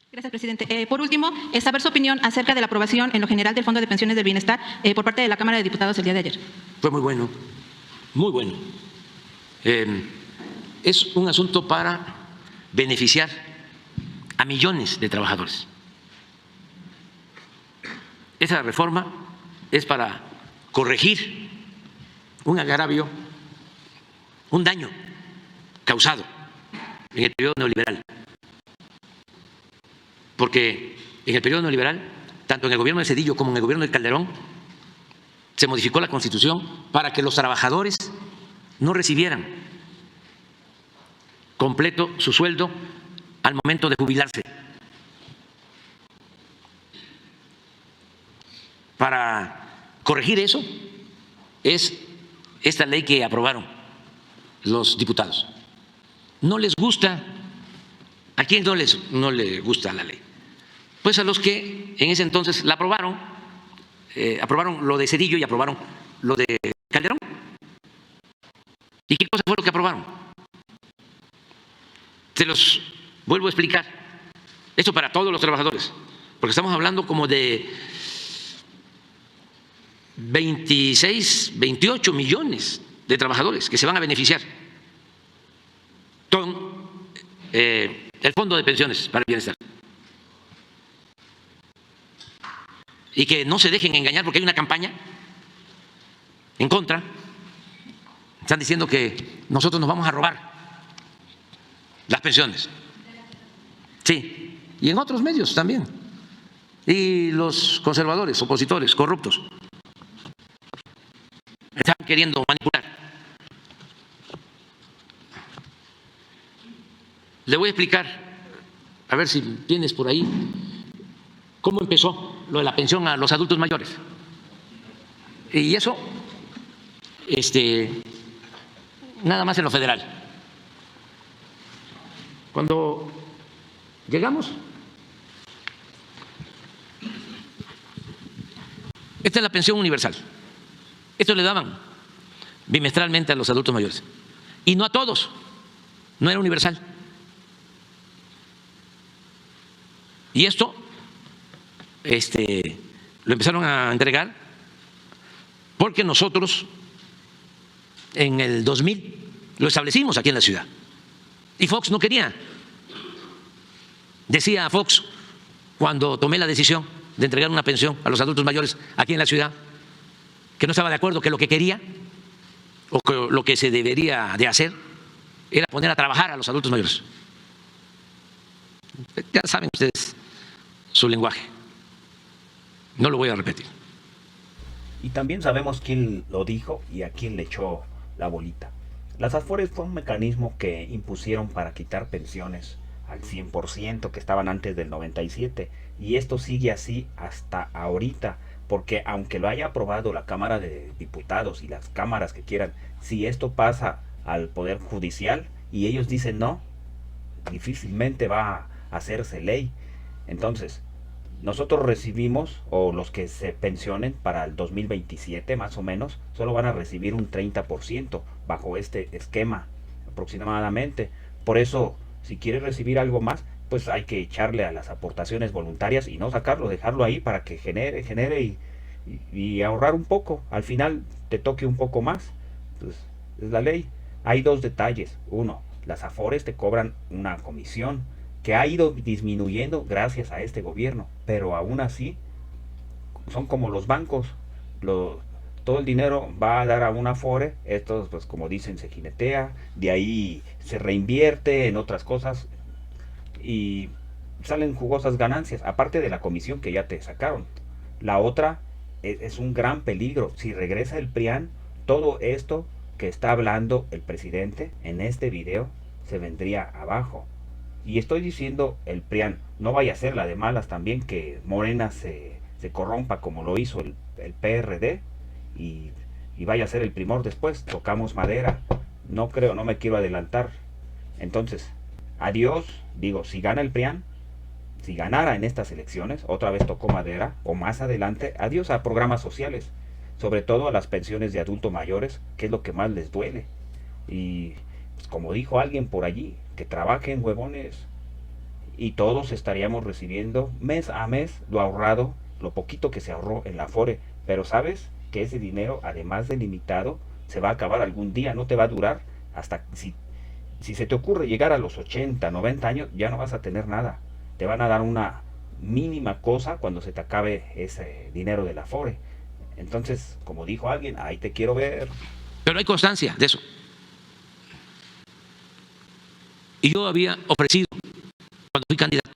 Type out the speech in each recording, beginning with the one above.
Gracias, presidente. Por último, saber su opinión acerca de la aprobación en lo general del Fondo de Pensiones del Bienestar por parte de la Cámara de Diputados el día de ayer. Fue muy bueno, muy bueno. Es un asunto para beneficiar a millones de trabajadores. Esa reforma es para corregir un agravio, un daño causado en el periodo neoliberal. Porque en el periodo neoliberal, tanto en el gobierno de Zedillo como en el gobierno de Calderón, se modificó la Constitución para que los trabajadores no recibieran completo su sueldo al momento de jubilarse. Para corregir eso es esta ley que aprobaron los diputados. No les gusta. ¿A quién no le gusta la ley? Pues a los que en ese entonces la aprobaron, aprobaron lo de Zedillo y aprobaron lo de Calderón. ¿Y qué cosa fue lo que aprobaron? Se los vuelvo a explicar. Esto para todos los trabajadores, porque estamos hablando como de 26, 28 millones de trabajadores que se van a beneficiar con el Fondo de Pensiones para el Bienestar. Y que no se dejen engañar porque hay una campaña en contra. Están diciendo que nosotros nos vamos a robar las pensiones. Sí, y en otros medios también. Y los conservadores, opositores, corruptos, están queriendo manipular. Le voy a explicar, a ver si tienes por ahí, cómo empezó lo de la pensión a los adultos mayores. Y eso, nada más en lo federal. Cuando llegamos, esta es la pensión universal. Esto le daban bimestralmente a los adultos mayores. Y no a todos, no era universal. Y esto lo empezaron a entregar porque nosotros en el 2000 lo establecimos aquí en la ciudad. Y Fox no quería. Decía Fox, cuando tomé la decisión de entregar una pensión a los adultos mayores aquí en la ciudad, que no estaba de acuerdo, que lo que quería o que lo que se debería de hacer era poner a trabajar a los adultos mayores. Ya saben ustedes su lenguaje. No lo voy a repetir. Y también sabemos quién lo dijo y a quién le echó la bolita. Las Afores fue un mecanismo que impusieron para quitar pensiones al 100% que estaban antes del 97, y esto sigue así hasta ahorita, porque aunque lo haya aprobado la Cámara de Diputados y las cámaras que quieran, si esto pasa al Poder Judicial y ellos dicen no, difícilmente va a hacerse ley. Entonces, nosotros recibimos, o los que se pensionen para el 2027 más o menos, solo van a recibir un 30% bajo este esquema aproximadamente. Por eso, si quiere recibir algo más, pues hay que echarle a las aportaciones voluntarias y no sacarlo, dejarlo ahí para que genere y ahorrar un poco. Al final te toque un poco más, pues es la ley. Hay dos detalles. Uno, las Afores te cobran una comisión que ha ido disminuyendo gracias a este gobierno, pero aún así son como los bancos, todo el dinero va a dar a una Afore, estos pues como dicen se jinetea, de ahí se reinvierte en otras cosas y salen jugosas ganancias, aparte de la comisión que ya te sacaron. La otra es un gran peligro, si regresa el PRIAN, todo esto que está hablando el presidente en este video se vendría abajo. Y estoy diciendo el PRIAN, no vaya a ser la de malas también que Morena se corrompa como lo hizo el PRD y vaya a ser el primor después, tocamos madera, no creo, no me quiero adelantar. Entonces, adiós, digo, si gana el PRIAN, si ganara en estas elecciones, otra vez tocó madera, o más adelante, adiós a programas sociales, sobre todo a las pensiones de adultos mayores, que es lo que más les duele. Y pues, como dijo alguien por allí, que trabajen huevones y todos estaríamos recibiendo mes a mes lo ahorrado, lo poquito que se ahorró en la Afore. Pero sabes que ese dinero, además de limitado, se va a acabar algún día, no te va a durar hasta si se te ocurre llegar a los 80, 90 años, ya no vas a tener nada. Te van a dar una mínima cosa cuando se te acabe ese dinero de la Afore. Entonces, como dijo alguien, ahí te quiero ver. Pero hay constancia de eso. Y yo había ofrecido, cuando fui candidato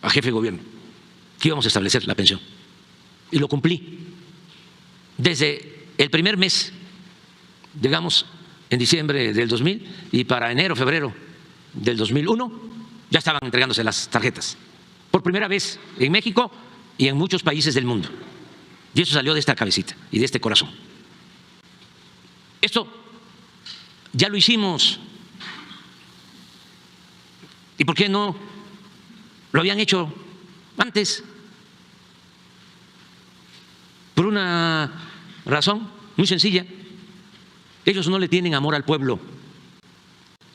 a jefe de gobierno, que íbamos a establecer la pensión. Y lo cumplí. Desde el primer mes, llegamos en diciembre del 2000, y para enero, febrero del 2001, ya estaban entregándose las tarjetas. Por primera vez en México y en muchos países del mundo. Y eso salió de esta cabecita y de este corazón. Esto ya lo hicimos. ¿Y por qué no lo habían hecho antes? Por una razón muy sencilla. Ellos no le tienen amor al pueblo.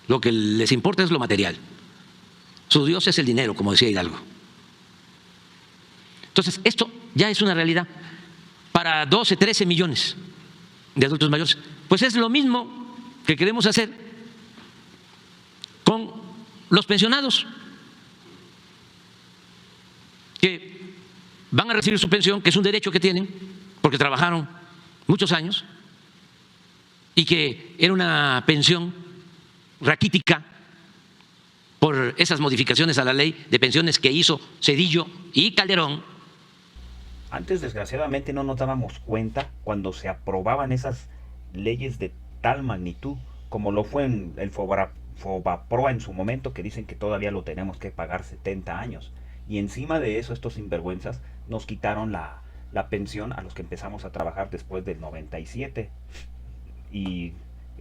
Lo que les importa es lo material. Su Dios es el dinero, como decía Hidalgo. Entonces, esto ya es una realidad. Para 12, 13 millones de adultos mayores, pues es lo mismo que queremos hacer con los pensionados, que van a recibir su pensión, que es un derecho que tienen, porque trabajaron muchos años, y que era una pensión raquítica por esas modificaciones a la ley de pensiones que hizo Zedillo y Calderón. Antes, desgraciadamente, no nos dábamos cuenta cuando se aprobaban esas leyes de tal magnitud, como lo fue en el Fobaproa en su momento, que dicen que todavía lo tenemos que pagar 70 años. Y encima de eso, estos sinvergüenzas nos quitaron la pensión a los que empezamos a trabajar después del 97. Y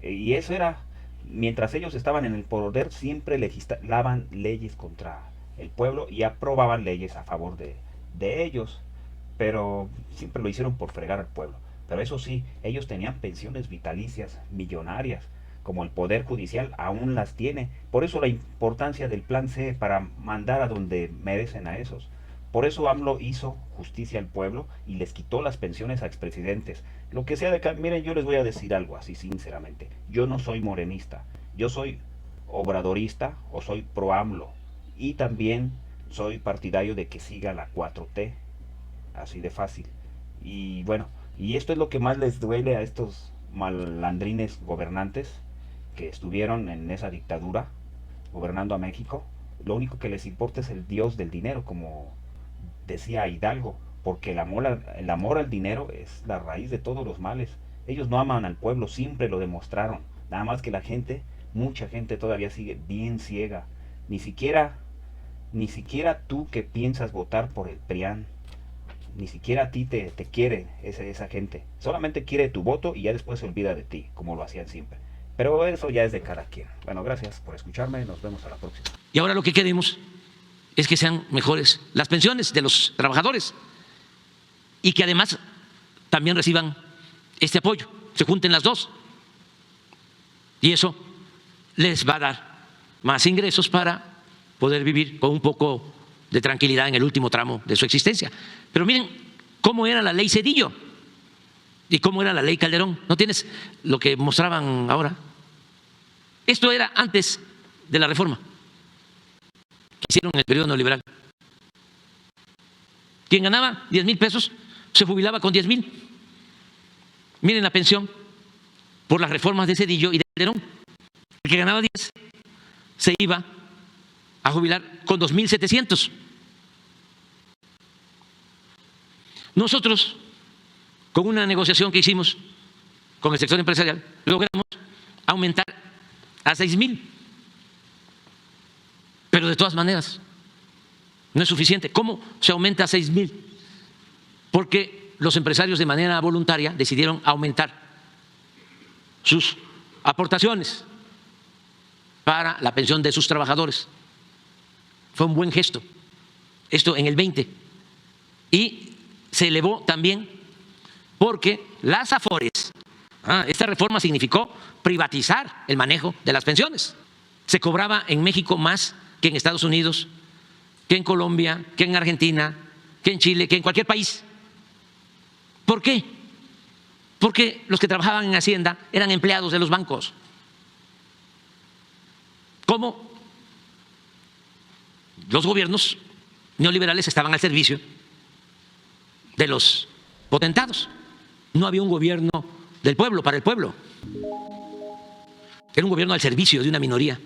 eso era, mientras ellos estaban en el poder, siempre legislaban leyes contra el pueblo y aprobaban leyes a favor de ellos. Pero siempre lo hicieron por fregar al pueblo. Pero eso sí, ellos tenían pensiones vitalicias millonarias, como el Poder Judicial aún las tiene. Por eso la importancia del Plan C, para mandar a donde merecen a esos. Por eso AMLO hizo justicia al pueblo y les quitó las pensiones a expresidentes. Lo que sea de miren, yo les voy a decir algo así sinceramente. Yo no soy morenista, yo soy obradorista o soy pro AMLO. Y también soy partidario de que siga la 4T. Así de fácil. Y bueno, y esto es lo que más les duele a estos malandrines gobernantes que estuvieron en esa dictadura gobernando a México. Lo único que les importa es el Dios del dinero, como decía Hidalgo, porque el amor al dinero es la raíz de todos los males. Ellos no aman al pueblo, siempre lo demostraron. Nada más que la gente, mucha gente todavía sigue bien ciega. Ni siquiera tú que piensas votar por el PRIAN, ni siquiera a ti te quiere esa gente. Solamente quiere tu voto y ya después se olvida de ti, como lo hacían siempre. Pero eso ya es de cada quien. Bueno, gracias por escucharme. Nos vemos a la próxima. Y ahora lo que queremos es que sean mejores las pensiones de los trabajadores y que además también reciban este apoyo. Se junten las dos. Y eso les va a dar más ingresos para poder vivir con un poco de tranquilidad en el último tramo de su existencia. Pero miren cómo era la ley Zedillo y cómo era la ley Calderón. ¿No tienes lo que mostraban ahora? Esto era antes de la reforma que hicieron en el periodo neoliberal. Quien ganaba 10,000 pesos se jubilaba con 10,000. Miren la pensión por las reformas de Zedillo y de Calderón. El que ganaba 10 se iba a jubilar con 2,700. Nosotros, con una negociación que hicimos con el sector empresarial, logramos aumentar a 6,000. Pero de todas maneras, no es suficiente. ¿Cómo se aumenta a 6,000? Porque los empresarios de manera voluntaria decidieron aumentar sus aportaciones para la pensión de sus trabajadores. Fue un buen gesto. Esto en el 20. Y se elevó también porque las Afores, esta reforma significó privatizar el manejo de las pensiones. Se cobraba en México más que en Estados Unidos que en Colombia, que en Argentina, que en Chile, que en cualquier país. ¿Por qué? Porque los que trabajaban en Hacienda eran empleados de los bancos. ¿Cómo? Los gobiernos neoliberales estaban al servicio de los potentados. No había un gobierno del pueblo, para el pueblo. Era un gobierno al servicio de una minoría.